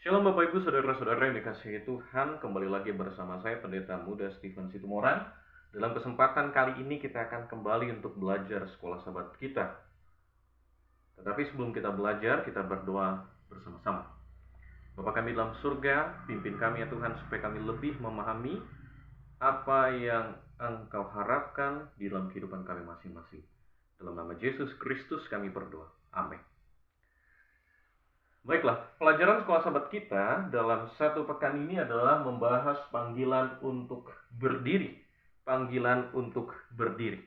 Shalom Bapak Ibu Saudara-saudara yang dikasihi Tuhan. Kembali lagi bersama saya Pendeta Muda Stephen Situmorang. Dalam kesempatan kali ini kita akan kembali untuk belajar sekolah sahabat kita. Tetapi sebelum kita belajar, kita berdoa bersama-sama. Bapa kami dalam surga, pimpin kami ya Tuhan supaya kami lebih memahami apa yang Engkau harapkan di dalam kehidupan kami masing-masing. Dalam nama Yesus Kristus kami berdoa. Amin. Baiklah, pelajaran sekolah sahabat kita dalam satu pekan ini adalah membahas panggilan untuk berdiri. Panggilan untuk berdiri.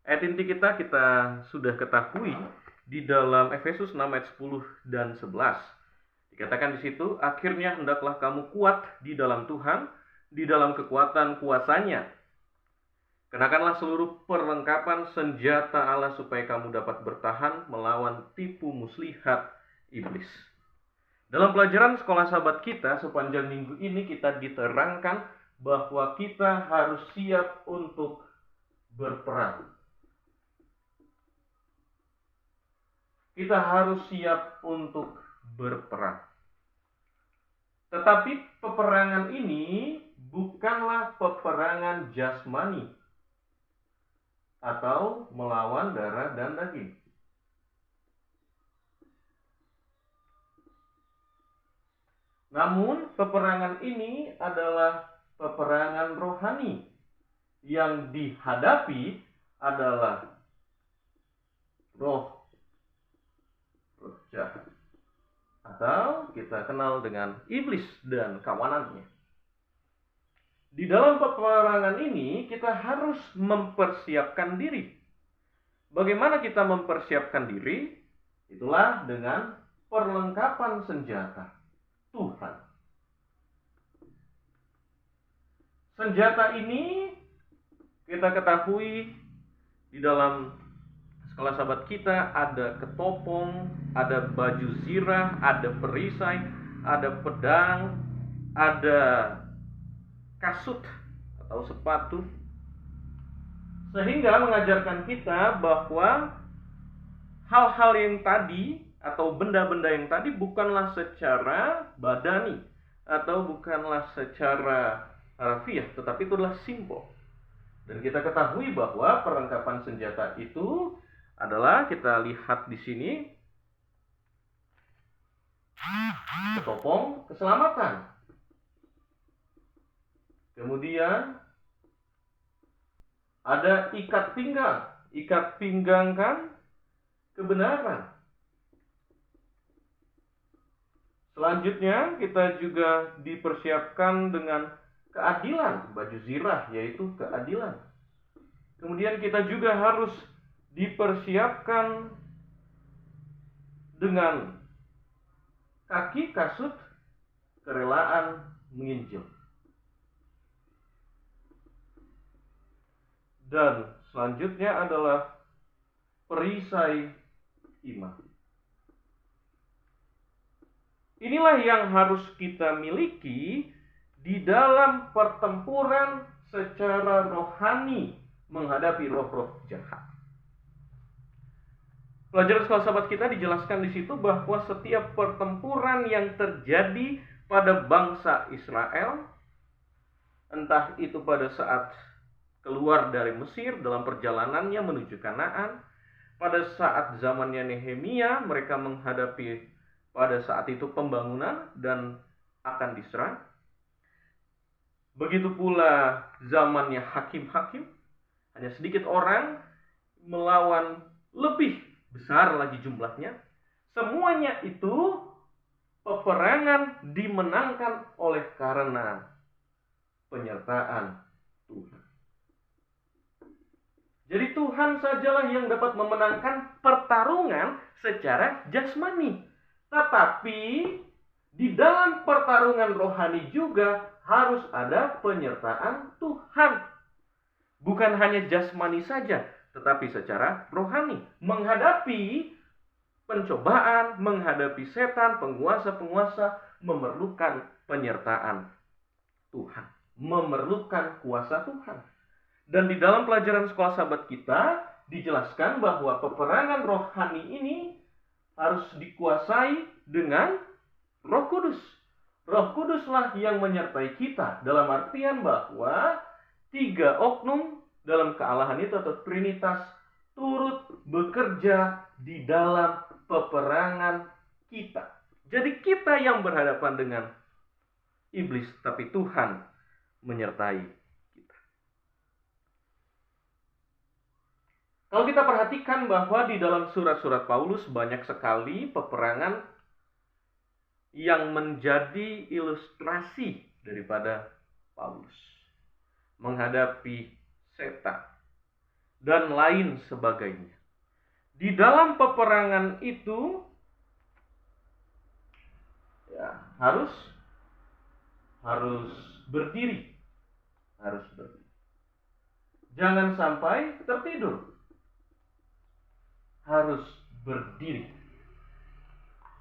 Ayat inti kita sudah ketahui di dalam Efesus 6 ayat 10 dan 11. Dikatakan di situ, akhirnya hendaklah kamu kuat di dalam Tuhan, di dalam kekuatan kuasanya. Kenakanlah seluruh perlengkapan senjata Allah supaya kamu dapat bertahan melawan tipu muslihat iblis. Dalam pelajaran sekolah sahabat kita sepanjang minggu ini kita diterangkan bahwa kita harus siap untuk berperang. Kita harus siap untuk berperang. Tetapi peperangan ini bukanlah peperangan jasmani atau melawan darah dan daging. Namun peperangan ini adalah peperangan rohani. Yang dihadapi adalah roh jahat, atau kita kenal dengan iblis dan kawanannya. Di dalam peperangan ini kita harus mempersiapkan diri. Bagaimana kita mempersiapkan diri? Itulah dengan perlengkapan senjata Tuhan. Senjata ini kita ketahui di dalam sekolah sahabat kita ada ketopong, ada baju zirah, ada perisai, ada pedang, ada kasut atau sepatu. Sehingga mengajarkan kita bahwa hal-hal yang tadi atau benda-benda yang tadi bukanlah secara badani atau bukanlah secara harfiah, tetapi itu adalah simbol. Dan kita ketahui bahwa perlengkapan senjata itu adalah, kita lihat di sini, ketopong keselamatan. Kemudian ada ikat pinggang kan kebenaran. Selanjutnya kita juga dipersiapkan dengan keadilan, baju zirah yaitu keadilan. Kemudian kita juga harus dipersiapkan dengan kaki kasut kerelaan menginjil. Dan selanjutnya adalah perisai iman. Inilah yang harus kita miliki di dalam pertempuran secara rohani menghadapi roh-roh jahat. Pelajaran sekolah sahabat kita dijelaskan di situ bahwa setiap pertempuran yang terjadi pada bangsa Israel, entah itu pada saat keluar dari Mesir dalam perjalanannya menuju Kanaan, pada saat zamannya Nehemia mereka menghadapi pada saat itu pembangunan dan akan diserang. Begitu pula zamannya hakim-hakim, hanya sedikit orang melawan lebih besar lagi jumlahnya. Semuanya itu peperangan dimenangkan oleh karena penyertaan Tuhan. Jadi Tuhan sajalah yang dapat memenangkan pertarungan secara jasmani. Tetapi di dalam pertarungan rohani juga harus ada penyertaan Tuhan. Bukan hanya jasmani saja, tetapi secara rohani. Menghadapi pencobaan, menghadapi setan, penguasa-penguasa memerlukan penyertaan Tuhan. Memerlukan kuasa Tuhan. Dan di dalam pelajaran sekolah sahabat kita dijelaskan bahwa peperangan rohani ini harus dikuasai dengan Roh Kudus. Roh Kuduslah yang menyertai kita, dalam artian bahwa 3 oknum dalam kealahan itu atau Trinitas turut bekerja di dalam peperangan kita. Jadi kita yang berhadapan dengan iblis, tapi Tuhan menyertai kita. Kalau kita perhatikan bahwa di dalam surat-surat Paulus banyak sekali peperangan yang menjadi ilustrasi daripada Paulus menghadapi setan dan lain sebagainya. Di dalam peperangan itu ya, harus berdiri. Jangan sampai tertidur. Harus berdiri.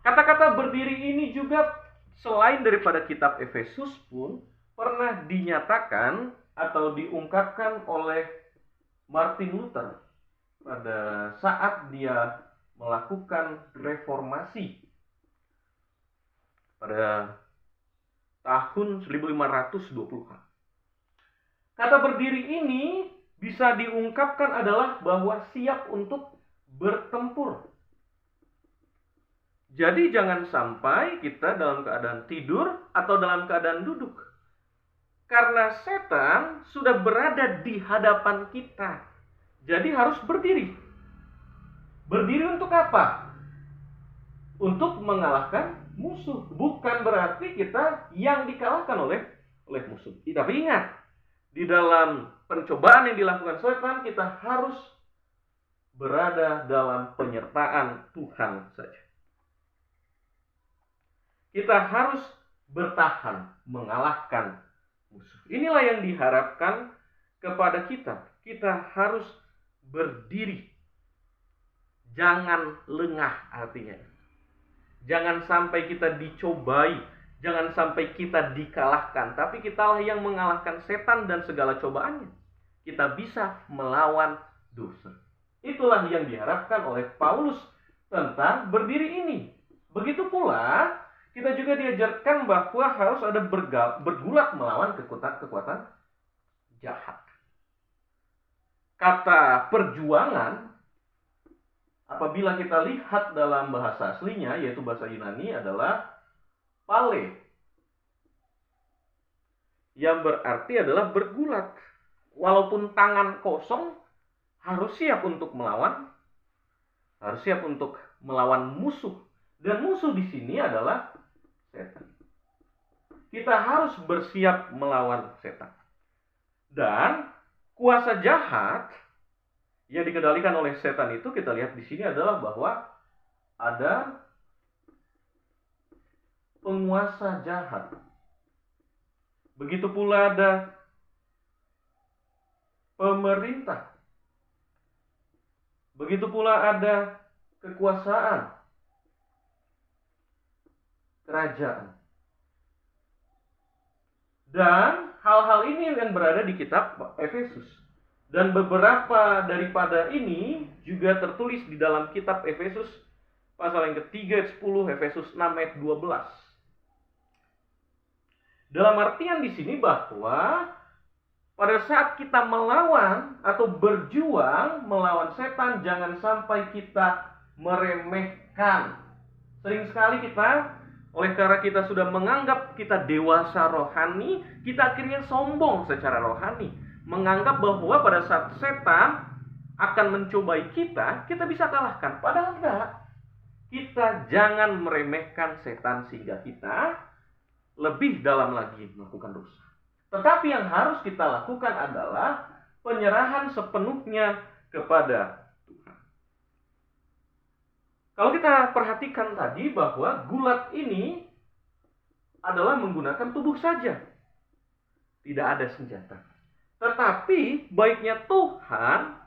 Kata-kata berdiri ini juga selain daripada kitab Efesus pun pernah dinyatakan atau diungkapkan oleh Martin Luther pada saat dia melakukan reformasi pada tahun 1520-an. Kata berdiri ini bisa diungkapkan adalah bahwa siap untuk bertempur. Jadi jangan sampai kita dalam keadaan tidur atau dalam keadaan duduk. Karena setan sudah berada di hadapan kita. Jadi harus berdiri. Berdiri untuk apa? Untuk mengalahkan musuh. Bukan berarti kita yang dikalahkan oleh musuh. Tapi ingat, di dalam pencobaan yang dilakukan setan, kita harus berada dalam penyertaan Tuhan saja. Kita harus bertahan mengalahkan musuh. Inilah yang diharapkan kepada kita. Kita harus berdiri. Jangan lengah artinya. Jangan sampai kita dicobai. Jangan sampai kita dikalahkan. Tapi kitalah yang mengalahkan setan dan segala cobaannya. Kita bisa melawan dosa. Itulah yang diharapkan oleh Paulus tentang berdiri ini. Begitu pula kita juga diajarkan bahwa harus ada bergulat melawan kekuatan jahat. Kata perjuangan, apabila kita lihat dalam bahasa aslinya, yaitu bahasa Yunani, adalah pale. Yang berarti adalah bergulat. Walaupun tangan kosong, harus siap untuk melawan. Harus siap untuk melawan musuh. Dan musuh di sini adalah setan. Kita harus bersiap melawan setan. Dan kuasa jahat yang dikendalikan oleh setan itu kita lihat di sini adalah bahwa ada penguasa jahat. Begitu pula ada pemerintah. Begitu pula ada kekuasaan, kerajaan. Dan hal-hal ini yang berada di kitab Efesus. Dan beberapa daripada ini juga tertulis di dalam kitab Efesus pasal yang ketiga ayat 10, Efesus 6 ayat 12. Dalam artian di sini bahwa pada saat kita melawan atau berjuang melawan setan, jangan sampai kita meremehkan. Sering sekali kita, oleh karena kita sudah menganggap kita dewasa rohani, kita akhirnya sombong secara rohani. Menganggap bahwa pada saat setan akan mencobai kita, kita bisa kalahkan. Padahal enggak. Kita jangan meremehkan setan sehingga kita lebih dalam lagi melakukan dosa. Tetapi yang harus kita lakukan adalah penyerahan sepenuhnya kepada Tuhan. Kalau kita perhatikan tadi bahwa gulat ini adalah menggunakan tubuh saja. Tidak ada senjata. Tetapi baiknya Tuhan,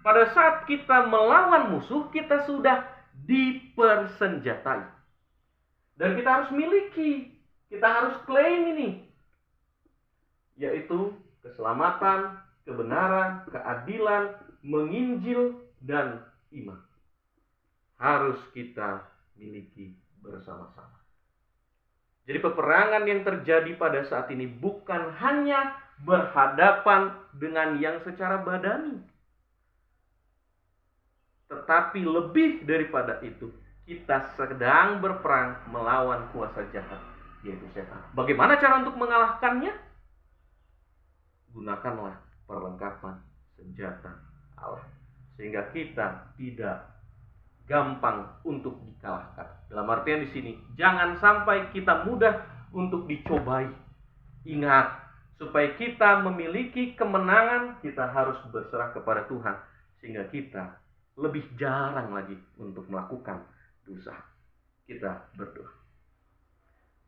pada saat kita melawan musuh, kita sudah dipersenjatai. Dan kita harus miliki, kita harus klaim ini. Yaitu keselamatan, kebenaran, keadilan, menginjil, dan iman. Harus kita miliki bersama-sama. Jadi peperangan yang terjadi pada saat ini bukan hanya berhadapan dengan yang secara badani, tetapi lebih daripada itu, kita sedang berperang melawan kuasa jahat, yaitu setan. Bagaimana cara untuk mengalahkannya? Gunakanlah perlengkapan senjata Allah, sehingga kita tidak gampang untuk dikalahkan. Dalam artian di sini, jangan sampai kita mudah untuk dicobai. Ingat, supaya kita memiliki kemenangan, kita harus berserah kepada Tuhan, sehingga kita lebih jarang lagi untuk melakukan dosa. Kita berdoa.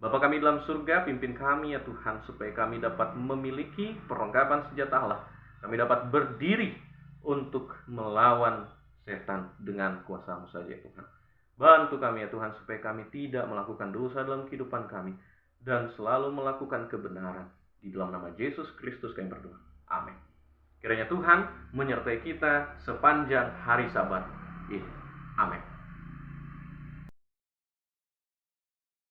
Bapa kami dalam surga, pimpin kami ya Tuhan, supaya kami dapat memiliki perlengkapan senjata Allah. Kami dapat berdiri untuk melawan setan dengan kuasa-Mu saja ya Tuhan. Bantu kami ya Tuhan, supaya kami tidak melakukan dosa dalam kehidupan kami, dan selalu melakukan kebenaran. Di dalam nama Yesus Kristus kami berdoa. Amin. Kiranya Tuhan menyertai kita sepanjang hari Sabat ini.